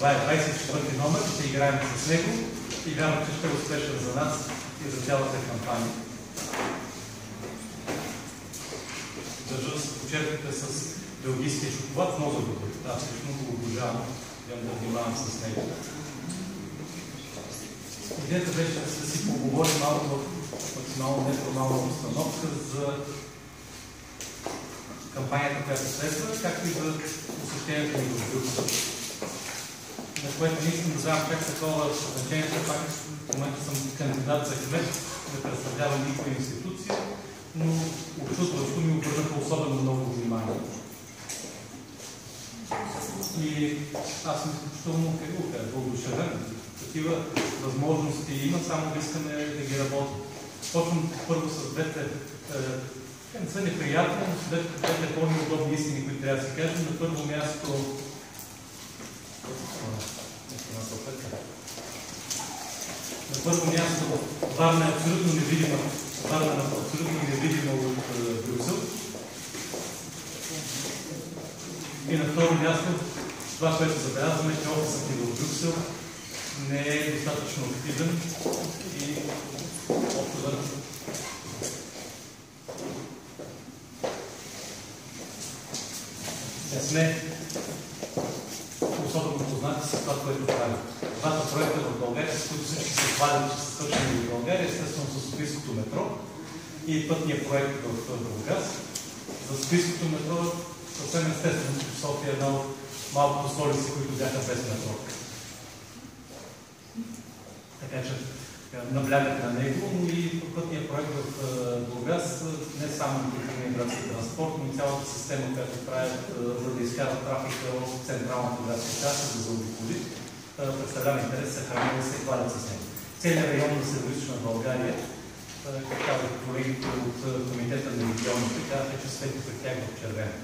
Това е 24-ти номер, ще играем с него и вярвам, че ще е успешен за нас и за цялата кампания. Държа да се почерпите с белгийския шоколад, много добър. Аз лично го обожавам, да внимавам с него. Идеята беше да си поговорим малко в максимално неформална обстановка за кампанията, която следва, както и за посещението ни в Брюксел. На което не искам да знам как такова значение, пак в момента съм кандидат за кмет, не представлявам никаква институция, но обчувстващо ми обърнаха особено много внимание. И аз съм изключително въодушевен. Такива възможности има, само да искаме да ги работим. Почвам първо с двете, не са неприятни, но с двете по-неудобни истини, които трябва да се кажем. На първо място Варна е абсолютно невидима. Варна е абсолютно невидима от Брюксел. И на второ място, това, което забелязваме, че офисът ни в Брюксел не е достатъчно активен и общо да не сме особено познати с това, което правим. Двата проекта в България, с които всички се хвалят, че са свършени в България, естествено с Софийското метро и пътния проект в Бургас. За Софийското метро съвсем естествено, че София е една от малкото столици, които бяха без метро. Така че наблягат на него, но и пътния проект в Бургас, не само на градски транспорт, но и цялата система, която правят, за да изкарат трафика от централната градска част, да заобиколи, представлява интерес, съхранили се и хвалят с него. Целият район на Североизточна България, както казах колегите от Комитета на регионите, казаха, че свети пред тях в червено.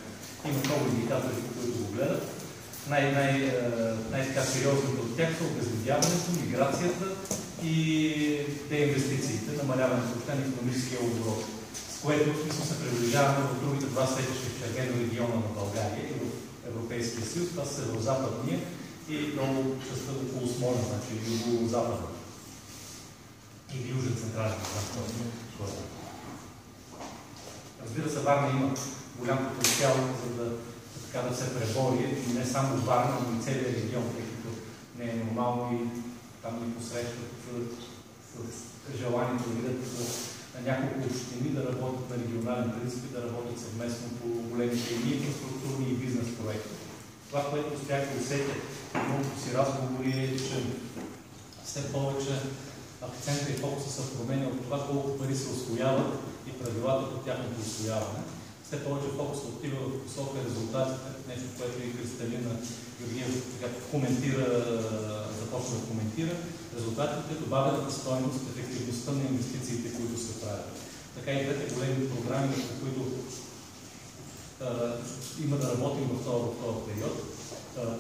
Има много индикатори, които го гледат. Най-сериозните от тях са обезлюдяването, миграцията и деинвестициите, намаляването на икономическия оборот, с което се приближаваме в другите два светещи в червено региона на България и в Европейския съюз. Това са северо-западния и много частта около Смолян, значи юго-западна. Или южен централен транспорт. Разбира се, Варна има голям потенциал, за да се пребори не само Варна, но и целият регион, тъй като не е нормално и там ни посрещат с желанието да видят на няколко общини да работят на регионален принцип и да работят съвместно по големите и инфраструктурни и бизнес проекти. Това, което успях да усетя в многото си разговори е, че все повече акцента и фокуса се променя от това колко пари се усвояват и правилата по тяхното усвояване. Все повече фокус отива в посока резултатите, нещо, което и Кристалина Георгиева започна да коментира, резултатите, добавената стойност, ефективността на инвестициите, които се правят. Така и двете големи програми, по които има да работим в този период,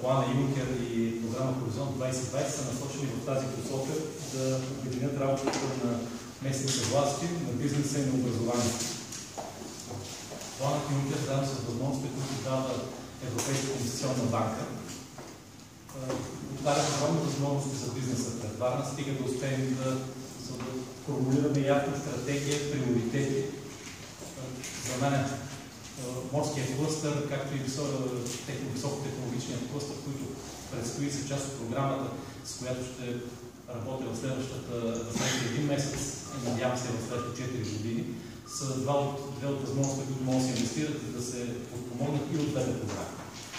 плана Юнкер и програма Хоризонт 2020 са насочени в тази посока да обединят работата на местните власти, на бизнеса и на образованието. Планът Юнкер заедно с възможностите, които дава Европейска инвестиционна банка, отварят огромни възможности за бизнеса пред Варна, стига да успеем да формулираме ясна стратегия, приоритети. За мен морския клъстър, както и високотехнологичният клъстър, които предстои за част от програмата, с която ще работя в следващия един месец и надявам се в следващите 4 години, са две от възможности, които могат да се инвестират и да се подпомогнат и от двете програми.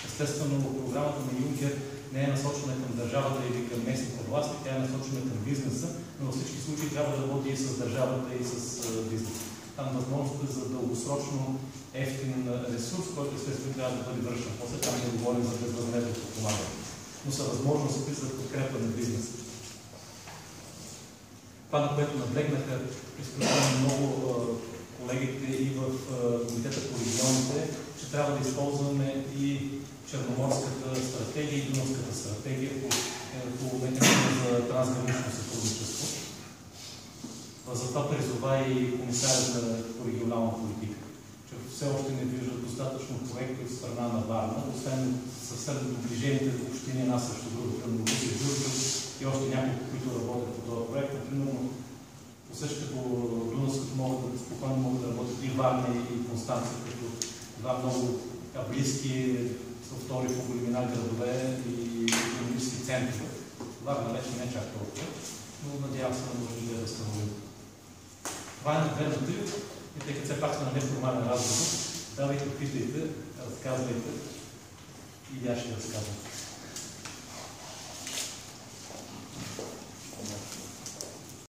Естествено, програмата на Юнкер не е насочена към държавата или към местните власти, тя е насочена към бизнеса, но във всички случаи трябва да работи и с държавата, и с бизнеса. Там възможността за дългосрочно ефтин ресурс, който естествено трябва да бъде връщан. После там не говорим за безвъзмездно подпомагане. Но са възможности за подкрепа на бизнеса. Това, на което наблегнаха изключително много колегите и в Комитета по регионите, че трябва да използваме и Черноморската стратегия и Дунавската стратегия по механизма за трансгранично сътрудничество. За това призова и комисарят по регионална политика. Че все още не виждат достатъчно проекти от страна на Варна, освен съвсем доближените общини една срещу друга, към Руси, Дюрков и още няколко, които работят по този проект. Примерно, по същото по Дунавското спокойно могат да работят и Варна и Констанция, като два много близки, са втори по големина градове и икономически центрове. Варна вече не чак толкова, но надявам се да може да възстановим. Това е на две ноти, и тъй като все пак сме на неформален разговор, давайте, питайте, разказвайте и аз ще разказвам.